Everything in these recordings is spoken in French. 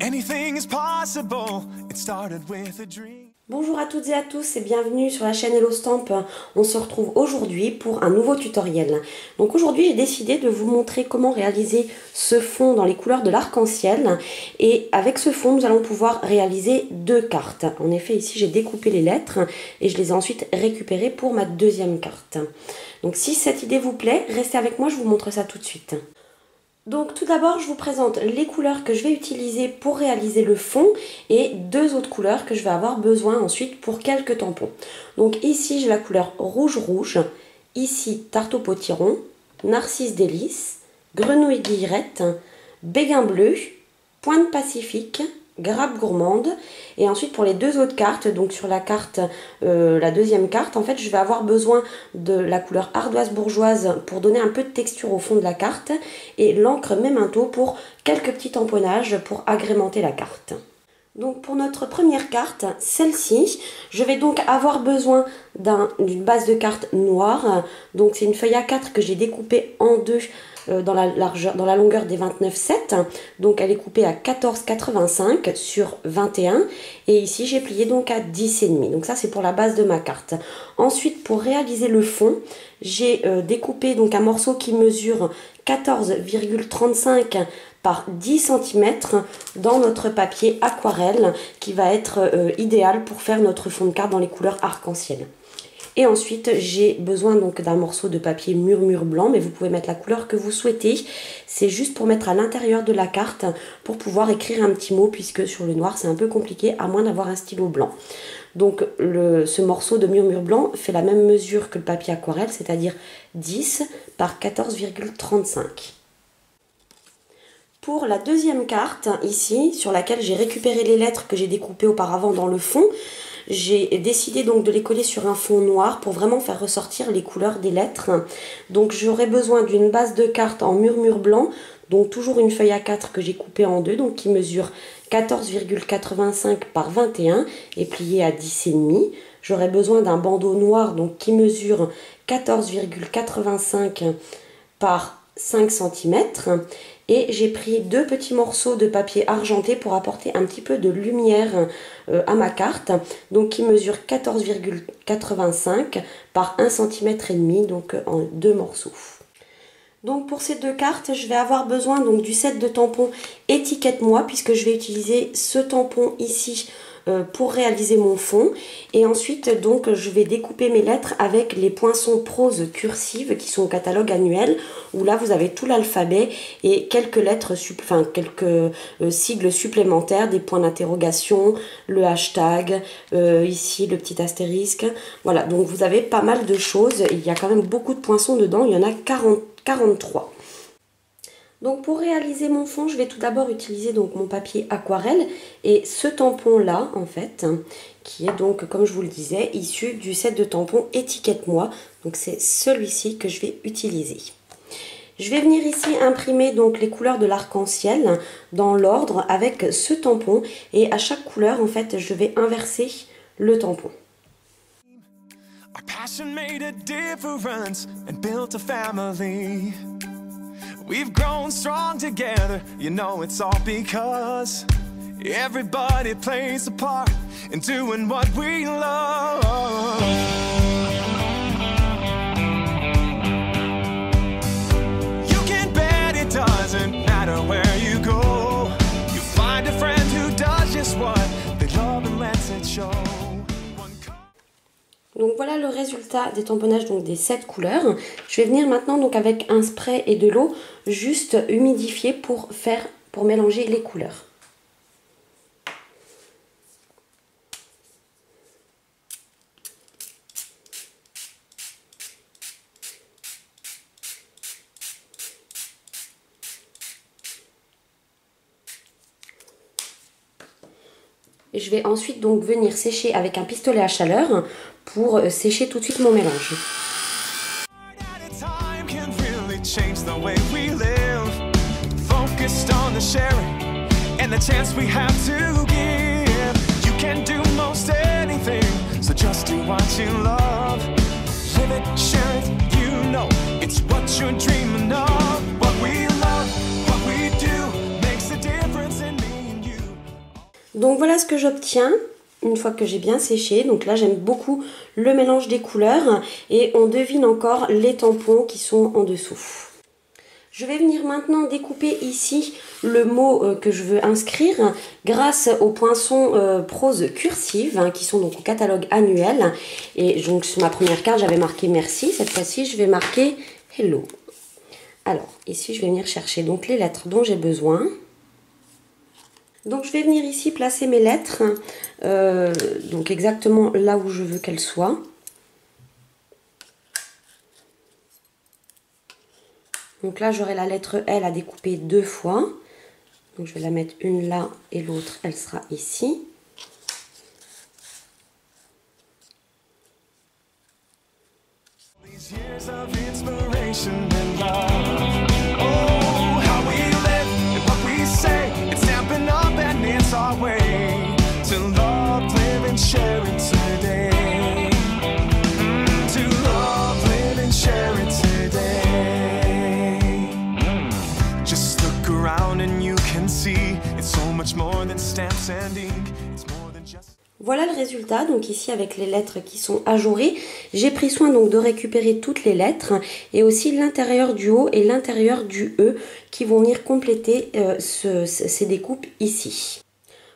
Anything is possible. It started with a dream. Bonjour à toutes et à tous et bienvenue sur la chaîne Hello Stamp. On se retrouve aujourd'hui pour un nouveau tutoriel. Donc aujourd'hui j'ai décidé de vous montrer comment réaliser ce fond dans les couleurs de l'arc-en-ciel. Et avec ce fond nous allons pouvoir réaliser deux cartes. En effet ici j'ai découpé les lettres et je les ai ensuite récupérées pour ma deuxième carte. Donc si cette idée vous plaît, restez avec moi, je vous montre ça tout de suite. Donc tout d'abord je vous présente les couleurs que je vais utiliser pour réaliser le fond et deux autres couleurs que je vais avoir besoin ensuite pour quelques tampons. Donc ici j'ai la couleur rouge, ici tarte au potiron, narcisse délice, grenouille guillerette, béguin bleu, pointe pacifique, grappe gourmande. Et ensuite pour les deux autres cartes, donc sur la carte, la deuxième carte, en fait je vais avoir besoin de la couleur ardoise bourgeoise pour donner un peu de texture au fond de la carte et l'encre Memento pour quelques petits tamponnages pour agrémenter la carte. Donc pour notre première carte, celle-ci, je vais donc avoir besoin d'une base de carte noire. Donc c'est une feuille A4 que j'ai découpée en deux dans la longueur des 29,7. Donc elle est coupée à 14,85 sur 21. Et ici j'ai plié donc à 10,5. Donc ça c'est pour la base de ma carte. Ensuite pour réaliser le fond, j'ai découpé donc un morceau qui mesure 14,35 par 10 cm dans notre papier aquarelle qui va être idéal pour faire notre fond de carte dans les couleurs arc-en-ciel. Et ensuite j'ai besoin donc d'un morceau de papier murmure blanc, mais vous pouvez mettre la couleur que vous souhaitez. C'est juste pour mettre à l'intérieur de la carte pour pouvoir écrire un petit mot, puisque sur le noir c'est un peu compliqué à moins d'avoir un stylo blanc. Donc ce morceau de murmure blanc fait la même mesure que le papier aquarelle, c'est-à-dire 10 par 14,35. Pour la deuxième carte, ici, sur laquelle j'ai récupéré les lettres que j'ai découpées auparavant dans le fond, j'ai décidé donc de les coller sur un fond noir pour vraiment faire ressortir les couleurs des lettres. Donc j'aurai besoin d'une base de carte en murmure blanc, donc toujours une feuille A4 que j'ai coupée en deux, donc qui mesure 14,85 par 21 et pliée à 10,5. J'aurai besoin d'un bandeau noir donc qui mesure 14,85 par 5 cm. Et j'ai pris deux petits morceaux de papier argenté pour apporter un petit peu de lumière à ma carte. Donc qui mesure 14,85 par 1,5 cm, donc en deux morceaux. Donc pour ces deux cartes, je vais avoir besoin donc du set de tampons Étiquette-moi, puisque je vais utiliser ce tampon ici pour réaliser mon fond. Et ensuite donc je vais découper mes lettres avec les poinçons prose cursive qui sont au catalogue annuel, où là vous avez tout l'alphabet et quelques lettres, quelques sigles supplémentaires, des points d'interrogation, le hashtag, ici le petit astérisque. Voilà, donc vous avez pas mal de choses. Il y a quand même beaucoup de poinçons dedans, il y en a 43. Donc pour réaliser mon fond, je vais tout d'abord utiliser donc mon papier aquarelle et ce tampon là en fait, qui est donc comme je vous le disais issu du set de tampons Étiquette-moi. Donc c'est celui-ci que je vais utiliser. Je vais venir ici imprimer donc les couleurs de l'arc-en-ciel dans l'ordre avec ce tampon et à chaque couleur en fait je vais inverser le tampon. Our passion made a difference and built a family. We've grown strong together, you know it's all because everybody plays a part in doing what we love. You can bet it doesn't matter where you go. You find a friend who does just what they love and lets it show. Donc voilà le résultat des tamponnages donc des 7 couleurs. Je vais venir maintenant donc avec un spray et de l'eau juste humidifier pour mélanger les couleurs. Et je vais ensuite donc venir sécher avec un pistolet à chaleur pour sécher tout de suite mon mélange. Donc voilà ce que j'obtiens une fois que j'ai bien séché. Donc là j'aime beaucoup le mélange des couleurs et on devine encore les tampons qui sont en dessous. Je vais venir maintenant découper ici le mot que je veux inscrire grâce aux poinçons prose cursive qui sont donc au catalogue annuel. Et donc sur ma première carte j'avais marqué merci, cette fois-ci je vais marquer hello. Alors ici je vais venir chercher donc les lettres dont j'ai besoin. Donc je vais venir ici placer mes lettres, donc exactement là où je veux qu'elles soient. Donc là j'aurai la lettre L à découper 2 fois. Donc je vais la mettre une là et l'autre elle sera ici. Voilà le résultat, donc ici avec les lettres qui sont ajourées, j'ai pris soin donc de récupérer toutes les lettres et aussi l'intérieur du O et l'intérieur du E qui vont venir compléter ces découpes ici.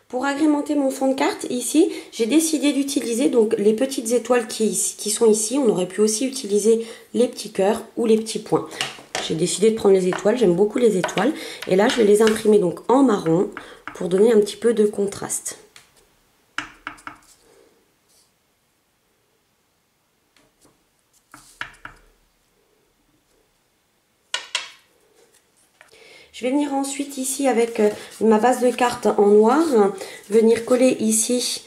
Pour agrémenter mon fond de carte, ici, j'ai décidé d'utiliser donc les petites étoiles qui sont ici. On aurait pu aussi utiliser les petits cœurs ou les petits points. J'ai décidé de prendre les étoiles, j'aime beaucoup les étoiles. Et là, je vais les imprimer donc en marron pour donner un petit peu de contraste. Je vais venir ensuite ici avec ma base de cartes en noir, venir coller ici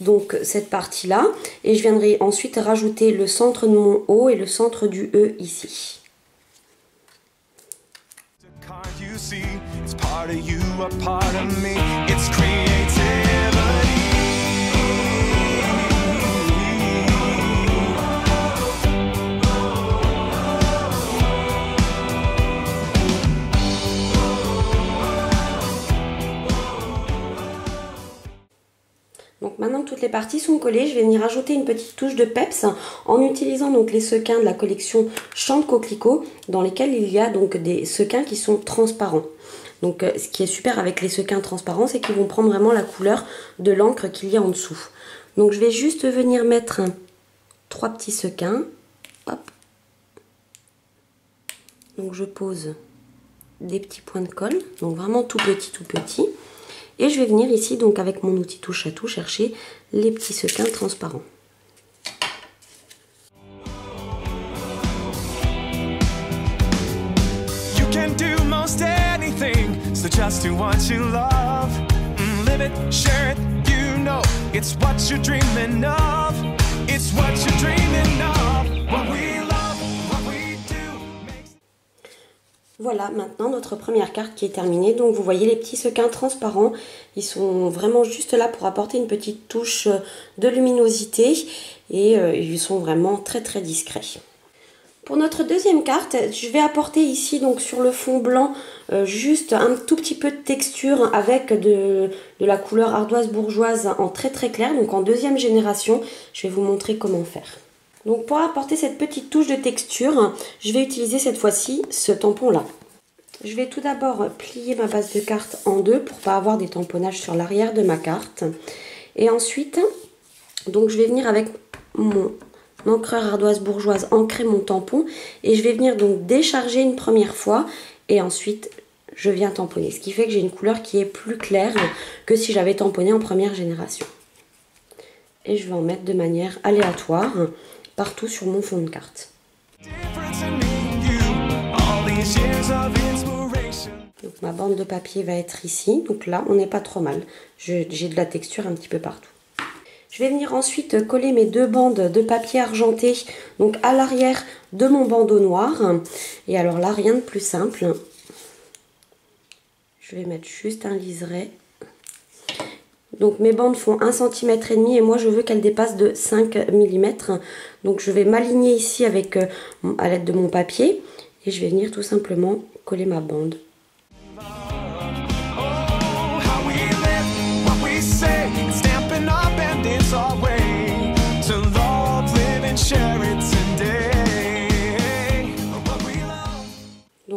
donc cette partie là et je viendrai ensuite rajouter le centre de mon O et le centre du E ici. Donc maintenant que toutes les parties sont collées, je vais venir ajouter une petite touche de peps en utilisant donc les sequins de la collection Chant de Coquelicot dans lesquels il y a donc des sequins qui sont transparents. Donc ce qui est super avec les sequins transparents, c'est qu'ils vont prendre vraiment la couleur de l'encre qu'il y a en dessous. Donc je vais juste venir mettre 3 petits sequins. Hop. Donc je pose des petits points de colle, donc vraiment tout petit. Et je vais venir ici, donc avec mon outil touche à tout, chercher les petits sequins transparents. You can do most anything, so just do what you love. Live it, share it, you know, it's what you're dreaming of. It's what you're dreaming of. What we love, what we do makes... Voilà, maintenant notre première carte qui est terminée. Donc vous voyez les petits sequins transparents, ils sont vraiment juste là pour apporter une petite touche de luminosité et ils sont vraiment très discrets. Pour notre deuxième carte, je vais apporter ici donc sur le fond blanc juste un tout petit peu de texture avec de la couleur ardoise bourgeoise en très clair, donc en deuxième génération. Je vais vous montrer comment faire. Donc pour apporter cette petite touche de texture, je vais utiliser cette fois-ci ce tampon là. Je vais tout d'abord plier ma base de carte en deux pour ne pas avoir des tamponnages sur l'arrière de ma carte. Et ensuite, donc je vais venir avec mon encreur ardoise bourgeoise ancrer mon tampon et je vais venir donc décharger une première fois et ensuite je viens tamponner. Ce qui fait que j'ai une couleur qui est plus claire que si j'avais tamponné en première génération. Et je vais en mettre de manière aléatoire partout sur mon fond de carte. Donc ma bande de papier va être ici. Donc là, on n'est pas trop mal. J'ai de la texture un petit peu partout. Je vais venir ensuite coller mes deux bandes de papier argenté donc à l'arrière de mon bandeau noir. Et alors là, rien de plus simple. Je vais mettre juste un liseré. Donc mes bandes font 1,5 cm et moi je veux qu'elles dépassent de 5 mm. Donc je vais m'aligner ici avec à l'aide de mon papier et je vais venir tout simplement coller ma bande.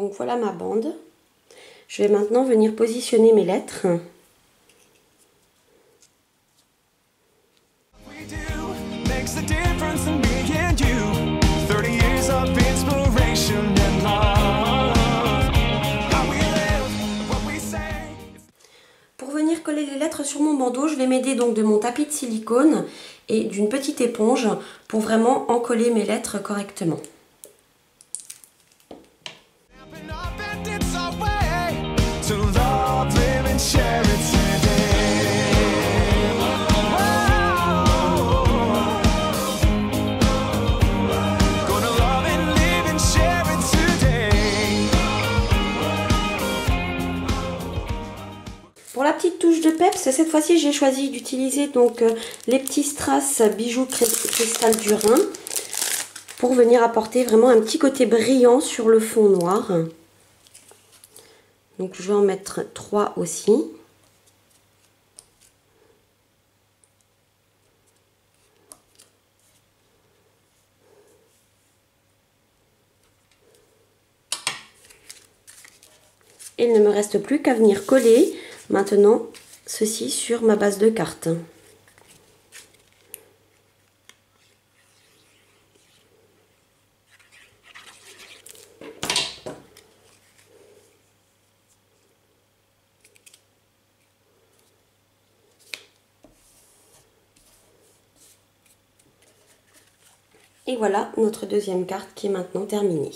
Donc voilà ma bande. Je vais maintenant venir positionner mes lettres. Pour venir coller les lettres sur mon bandeau, je vais m'aider donc de mon tapis de silicone et d'une petite éponge pour vraiment encoller mes lettres correctement. Pour la petite touche de peps, cette fois-ci j'ai choisi d'utiliser donc les petits strass bijoux cristal du Rhin pour venir apporter vraiment un petit côté brillant sur le fond noir. Donc je vais en mettre 3 aussi. Et il ne me reste plus qu'à venir coller maintenant ceci sur ma base de carte. Et voilà notre deuxième carte qui est maintenant terminée.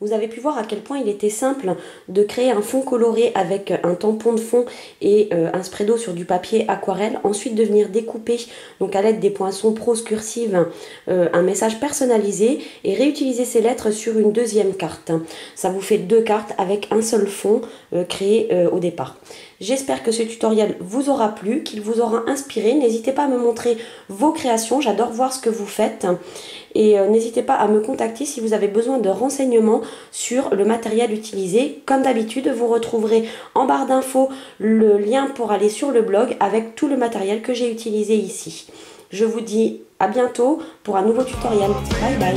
Vous avez pu voir à quel point il était simple de créer un fond coloré avec un tampon de fond et un spray d'eau sur du papier aquarelle. Ensuite de venir découper donc à l'aide des poinçons prose cursive un message personnalisé et réutiliser ces lettres sur une deuxième carte. Ça vous fait 2 cartes avec un seul fond créé au départ. J'espère que ce tutoriel vous aura plu, qu'il vous aura inspiré. N'hésitez pas à me montrer vos créations, j'adore voir ce que vous faites. Et n'hésitez pas à me contacter si vous avez besoin de renseignements sur le matériel utilisé. Comme d'habitude, vous retrouverez en barre d'infos le lien pour aller sur le blog avec tout le matériel que j'ai utilisé ici. Je vous dis à bientôt pour un nouveau tutoriel. Bye bye.